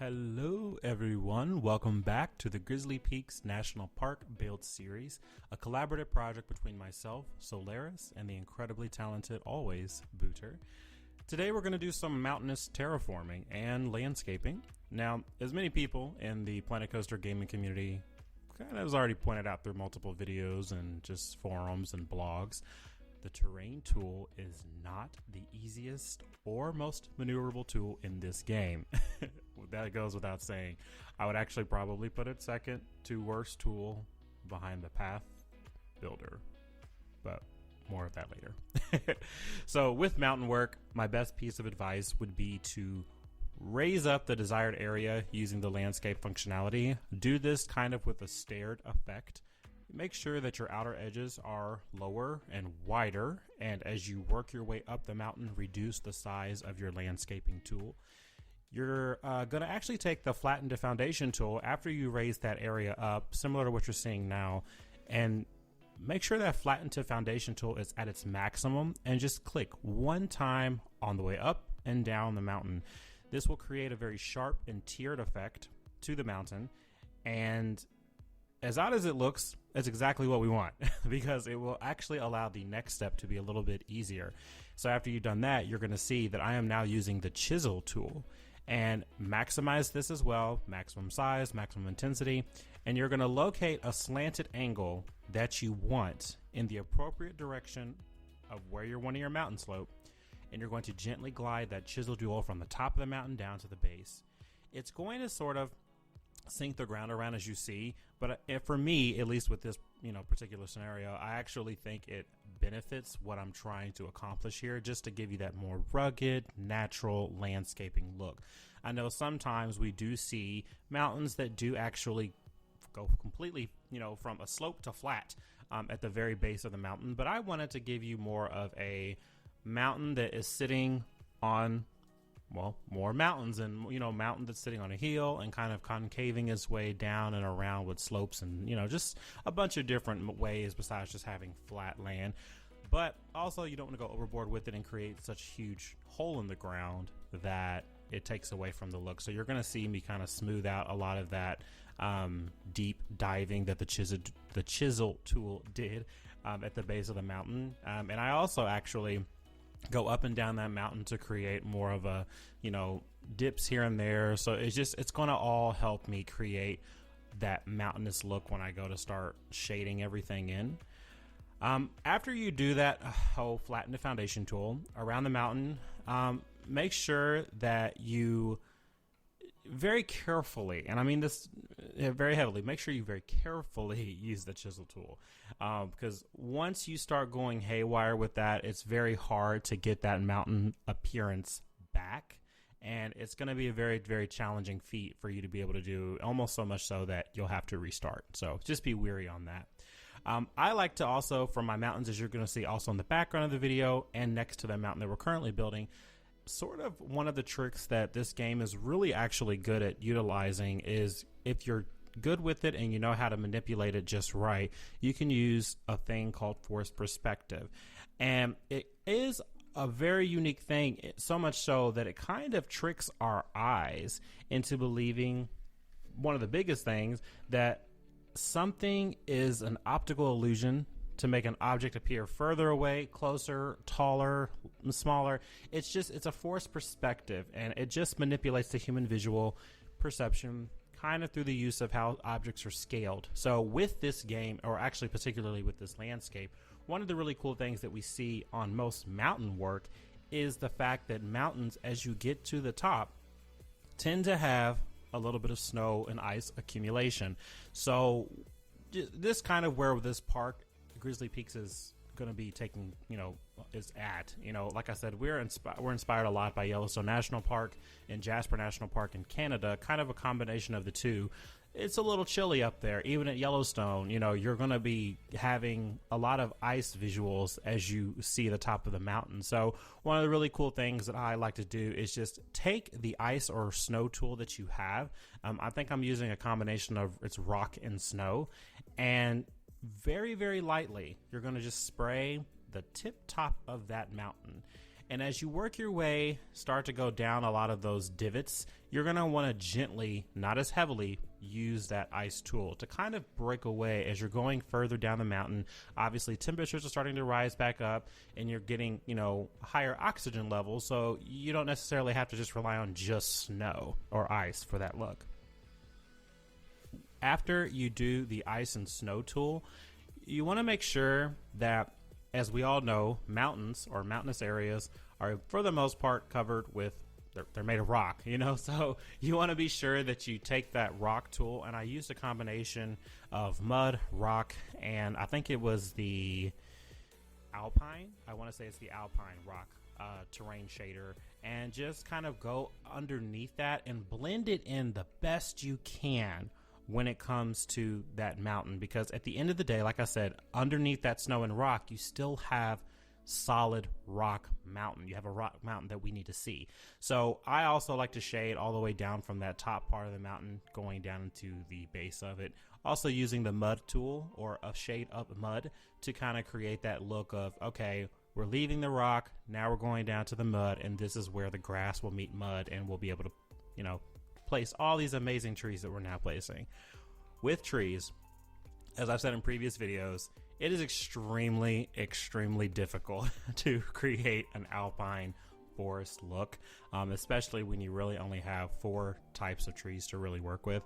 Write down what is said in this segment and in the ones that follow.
Hello everyone, welcome back to the Grizzly Peaks National Park build series, a collaborative project between myself, Solaris, and the incredibly talented, always, Booter. Today we're going to do some mountainous terraforming and landscaping. Now, as many people in the Planet Coaster gaming community kind of has already pointed out through multiple videos and just forums and blogs, the terrain tool is not the easiest or most maneuverable tool in this game. That goes without saying. I would actually probably put it second to worst tool behind the path builder, but more of that later. So with mountain work, my best piece of advice would be to raise up the desired area using the landscape functionality. Do this kind of with a staired effect. Make sure that your outer edges are lower and wider, and as you work your way up the mountain, reduce the size of your landscaping tool. You're going to actually take the flatten to foundation tool after you raise that area up, similar to what you're seeing now, and make sure that flatten to foundation tool is at its maximum, and just click one time on the way up and down the mountain. This will create a very sharp and tiered effect to the mountain, and as odd as it looks, it's exactly what we want because it will actually allow the next step to be a little bit easier. So after you've done that, you're going to see that I am now using the chisel tool and maximize this as well, maximum size, maximum intensity, and you're going to locate a slanted angle that you want in the appropriate direction of where you're wanting your mountain slope, and you're going to gently glide that chisel tool from the top of the mountain down to the base. It's going to sort of sink the ground around as you see, but for me, at least with this particular scenario, I actually think it benefits what I'm trying to accomplish here, just to give you that more rugged, natural landscaping look. I know sometimes we do see mountains that do actually go completely from a slope to flat at the very base of the mountain, but I wanted to give you more of a mountain that is sitting on more mountains, and mountain that's sitting on a hill and kind of concaving its way down and around with slopes and just a bunch of different ways besides just having flat land. But also you don't want to go overboard with it and create such a huge hole in the ground that it takes away from the look. So you're going to see me kind of smooth out a lot of that deep diving that the chisel tool did at the base of the mountain, and I also actually go up and down that mountain to create more of a dips here and there. So it's going to all help me create that mountainous look when I go to start shading everything in. After you do that whole flatten the foundation tool around the mountain, make sure that you very carefully, and I mean this very heavily, make sure you very carefully use the chisel tool, because once you start going haywire with that, it's very hard to get that mountain appearance back, and it's going to be a very, very challenging feat for you to be able to do, almost so much so that you'll have to restart. So just be wary on that. I like to also, for my mountains, as you're going to see also in the background of the video and next to the mountain that we're currently building, sort of one of the tricks that this game is really actually good at utilizing is, if you're good with it and you know how to manipulate it just right, you can use a thing called forced perspective. And it is a very unique thing, so much so that it kind of tricks our eyes into believing one of the biggest things, that something is an optical illusion to make an object appear further away, closer, taller, smaller. It's a forced perspective, and it just manipulates the human visual perception kind of through the use of how objects are scaled. So with this game, or actually particularly with this landscape, one of the really cool things that we see on most mountain work is the fact that mountains, as you get to the top, tend to have a little bit of snow and ice accumulation. So this kind of where this park, Grizzly Peaks, is going to be taking, is at, like I said, we're inspired a lot by Yellowstone National Park and Jasper National Park in Canada, kind of a combination of the two. It's a little chilly up there. Even at Yellowstone, you're going to be having a lot of ice visuals as you see the top of the mountain. So one of the really cool things that I like to do is just take the ice or snow tool that you have. I think I'm using a combination of it's rock and snow, and very, very lightly, you're going to just spray the tip top of that mountain. And as you work your way, start to go down a lot of those divots, you're going to want to gently, not as heavily, use that ice tool to kind of break away as you're going further down the mountain. Obviously, temperatures are starting to rise back up and you're getting, higher oxygen levels. So you don't necessarily have to just rely on just snow or ice for that look. After you do the ice and snow tool, you want to make sure that, as we all know, mountains or mountainous areas are for the most part covered with, they're made of rock, so you want to be sure that you take that rock tool, and I used a combination of mud, rock, and I think it was the Alpine. I want to say it's the Alpine rock terrain shader, and just kind of go underneath that and blend it in the best you can when it comes to that mountain, because at the end of the day, like I said, underneath that snow and rock, you still have solid rock mountain. You have a rock mountain that we need to see. So I also like to shade all the way down from that top part of the mountain going down into the base of it. Also using the mud tool or a shade up mud to kind of create that look of, okay, we're leaving the rock, now we're going down to the mud, and this is where the grass will meet mud, and we'll be able to, place all these amazing trees that we're now placing. With trees, as I've said in previous videos, it is extremely, extremely difficult to create an alpine forest look, especially when you really only have 4 types of trees to really work with.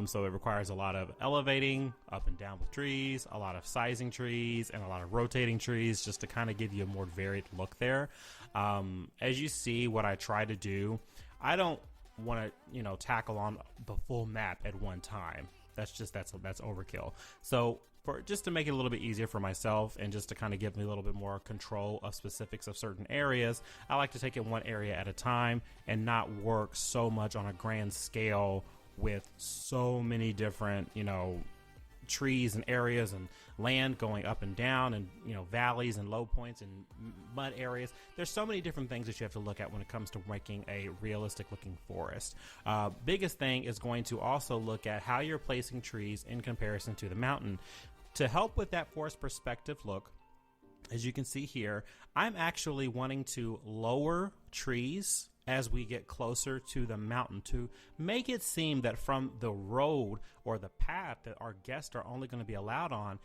So it requires a lot of elevating up and down with trees, a lot of sizing trees, and a lot of rotating trees just to kind of give you a more varied look there. As you see, what I try to do, I don't want to tackle on the full map at one time. That's overkill. So for just to make it a little bit easier for myself and just to kind of give me a little bit more control of specifics of certain areas, I like to take it one area at a time and not work so much on a grand scale with so many different trees and areas and land going up and down, and valleys and low points and mud areas. There's so many different things that you have to look at when it comes to making a realistic looking forest. Biggest thing is going to also look at how you're placing trees in comparison to the mountain. To help with that forest perspective look, as you can see here, I'm actually wanting to lower trees as we get closer to the mountain to make it seem that from the road or the path that our guests are only going to be allowed on,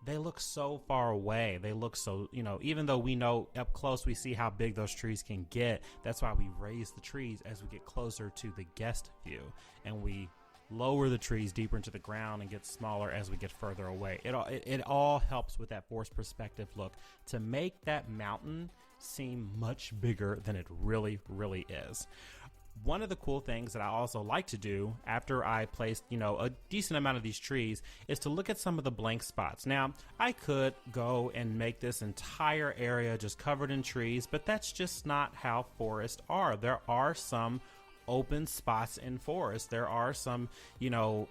they look so far away. They look so, even though we know up close we see how big those trees can get, that's why we raise the trees as we get closer to the guest view, and we lower the trees deeper into the ground and get smaller as we get further away. It all helps with that forest perspective look to make that mountain seem much bigger than it really, really is. One of the cool things that I also like to do after I place, a decent amount of these trees is to look at some of the blank spots. Now, I could go and make this entire area just covered in trees, but that's just not how forests are. There are some open spots in forest. There are some,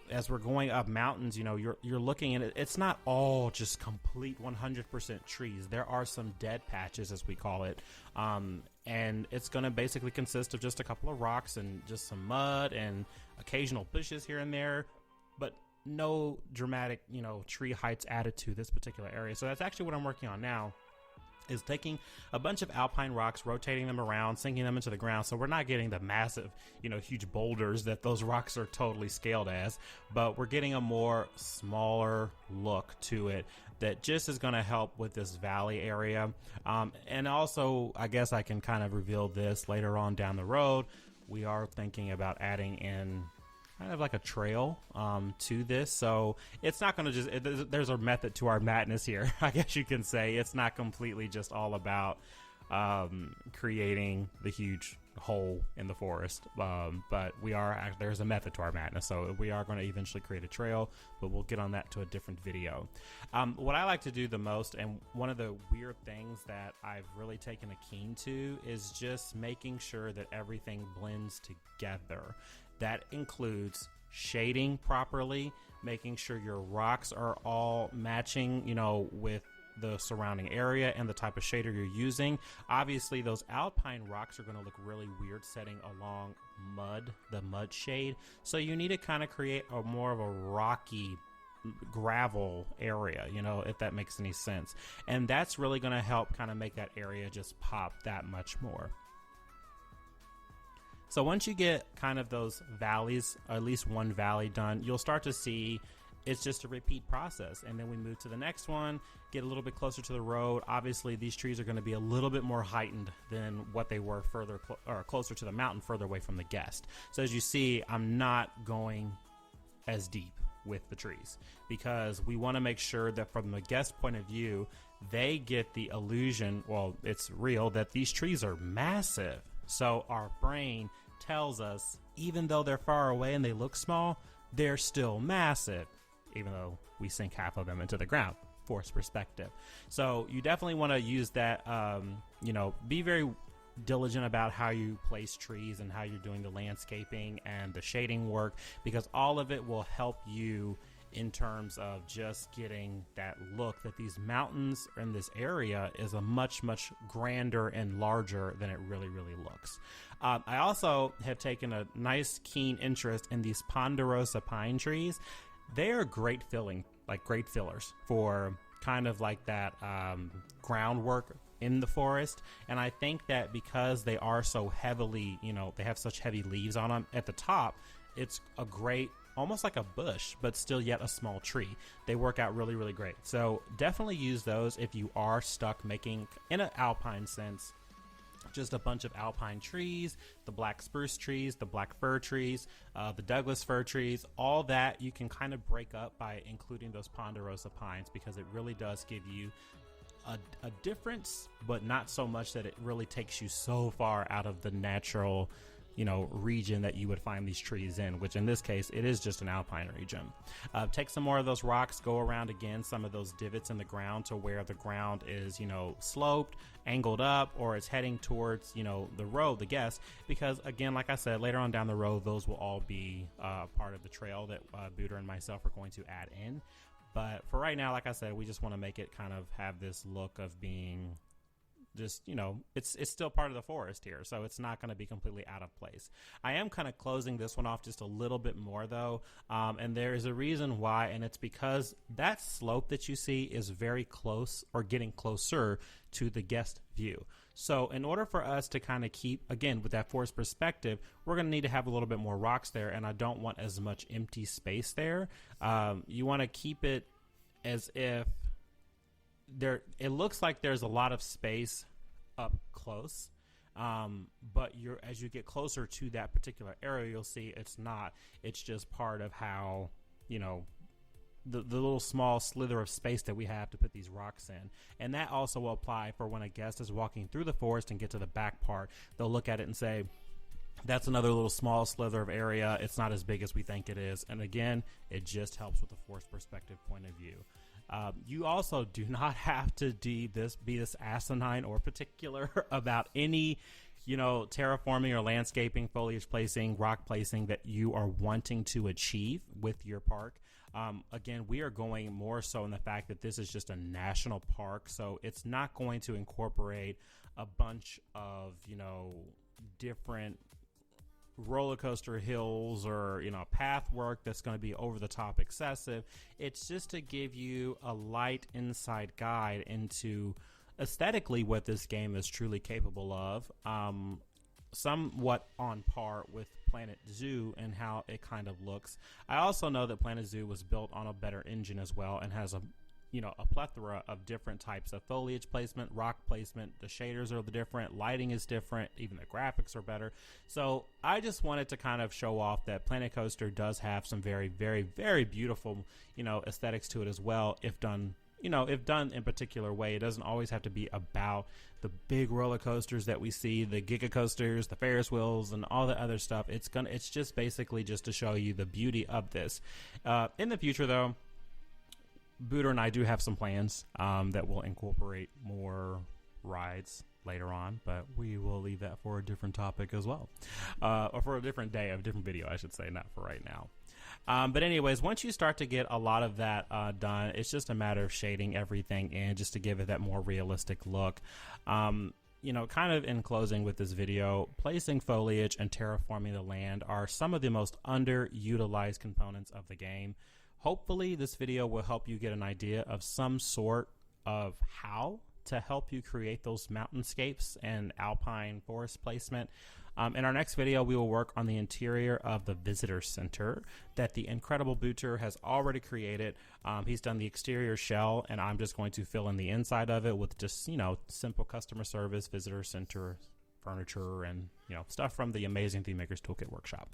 as we're going up mountains, you're looking at it. It's not all just complete 100% trees. There are some dead patches, as we call it. And it's going to basically consist of just a couple of rocks and just some mud and occasional bushes here and there, but no dramatic, tree heights added to this particular area. So that's actually what I'm working on now, is taking a bunch of alpine rocks, rotating them around, sinking them into the ground. So we're not getting the massive, huge boulders that those rocks are totally scaled as, but we're getting a more smaller look to it that just is going to help with this valley area. And also, I guess I can kind of reveal this later on down the road. We are thinking about adding in kind of like a trail to this, so it's not going to just there's a method to our madness here. I guess you can say it's not completely just all about creating the huge hole in the forest, but there's a method to our madness, so we are going to eventually create a trail, but we'll get on that to a different video. What I like to do the most, and one of the weird things that I've really taken a keen to, is just making sure that everything blends together. That includes shading properly, making sure your rocks are all matching, with the surrounding area and the type of shader you're using. Obviously, those alpine rocks are going to look really weird setting along the mud shade. So you need to kind of create more of a rocky gravel area, you know, if that makes any sense. And that's really going to help kind of make that area just pop that much more. So once you get kind of those valleys, or at least one valley done, you'll start to see it's just a repeat process. And then we move to the next one, get a little bit closer to the road. Obviously, these trees are going to be a little bit more heightened than what they were further or closer to the mountain, further away from the guest. So as you see, I'm not going as deep with the trees because we want to make sure that from the guest point of view, they get the illusion, well, it's real, that these trees are massive. So our brain tells us, even though they're far away and they look small, they're still massive, even though we sink half of them into the ground. Force perspective. So you definitely want to use that, you know, be very diligent about how you place trees and how you're doing the landscaping and the shading work, because all of it will help you in terms of just getting that look that these mountains in this area is a much grander and larger than it really looks. I also have taken a nice keen interest in these ponderosa pine trees. They are great great fillers for kind of like that groundwork in the forest. And I think that because they are so heavily, you know, they have such heavy leaves on them at the top, it's a great, almost like a bush, but still yet a small tree. They work out really great. So definitely use those if you are stuck making, in an alpine sense, just a bunch of alpine trees, the black spruce trees, the black fir trees, the Douglas fir trees, all that you can kind of break up by including those ponderosa pines, because it really does give you a difference, but not so much that it really takes you so far out of the natural, you know, region that you would find these trees in, which in this case, it is just an alpine region. Take some more of those rocks, go around again some of those divots in the ground to where the ground is, you know, sloped, angled up, or it's heading towards, you know, the road, the guest, because again, like I said, later on down the road, those will all be part of the trail that Booter and myself are going to add in. But for right now, like I said, we just want to make it kind of have this look of being just, you know, it's still part of the forest here, so it's not going to be completely out of place. I am kind of closing this one off just a little bit more though, and there is a reason why, and it's because that slope that you see is very close, or getting closer to the guest view. So in order for us to kind of keep, again, with that forest perspective, we're going to need to have a little bit more rocks there, and I don't want as much empty space there. You want to keep it as if it looks like there's a lot of space up close, but as you get closer to that particular area, you'll see it's not. It's just part of how, you know, the little small slither of space that we have to put these rocks in. And that also will apply for when a guest is walking through the forest and get to the back part. They'll look at it and say, that's another little small slither of area. It's not as big as we think it is. And again, it just helps with the forest perspective point of view. You also do not have to be this asinine or particular about any, you know, terraforming or landscaping, foliage placing, rock placing that you are wanting to achieve with your park. Again, we are going more so in the fact that this is just a national park, so it's not going to incorporate a bunch of, you know, different roller coaster hills or, you know, path work that's going to be over the top excessive. It's just to give you a light inside guide into aesthetically what this game is truly capable of, somewhat on par with Planet Zoo and how it kind of looks. I also know that Planet Zoo was built on a better engine as well and has a plethora of different types of foliage placement, rock placement. The shaders are different, lighting is different, even the graphics are better. So I just wanted to kind of show off that Planet Coaster does have some very, very, very beautiful, you know, aesthetics to it as well, if done in a particular way. It doesn't always have to be about the big roller coasters that we see, the giga coasters, the Ferris wheels, and all the other stuff. It's just basically just to show you the beauty of this. In the future, though, Booter and I do have some plans that will incorporate more rides later on, but we will leave that for a different topic as well, or for a different day, a different video, I should say, not for right now. But anyways, once you start to get a lot of that done, it's just a matter of shading everything in just to give it that more realistic look. You know, kind of in closing with this video, placing foliage and terraforming the land are some of the most underutilized components of the game. Hopefully this video will help you get an idea of some sort of how to help you create those mountainscapes and alpine forest placement. In our next video, we will work on the interior of the visitor center that the incredible Booter has already created. He's done the exterior shell, and I'm just going to fill in the inside of it with just, simple customer service, visitor center, furniture, and stuff from the amazing Theme Makers Toolkit workshop.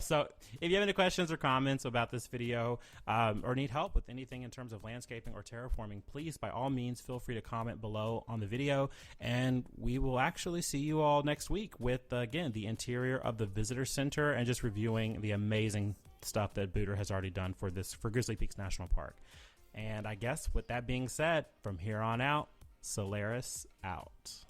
So if you have any questions or comments about this video, or need help with anything in terms of landscaping or terraforming, please by all means feel free to comment below on the video, and we will actually see you all next week with again the interior of the visitor center and just reviewing the amazing stuff that Booter has already done for Grizzly Peaks National Park. And I guess with that being said, from here on out, Solaris out.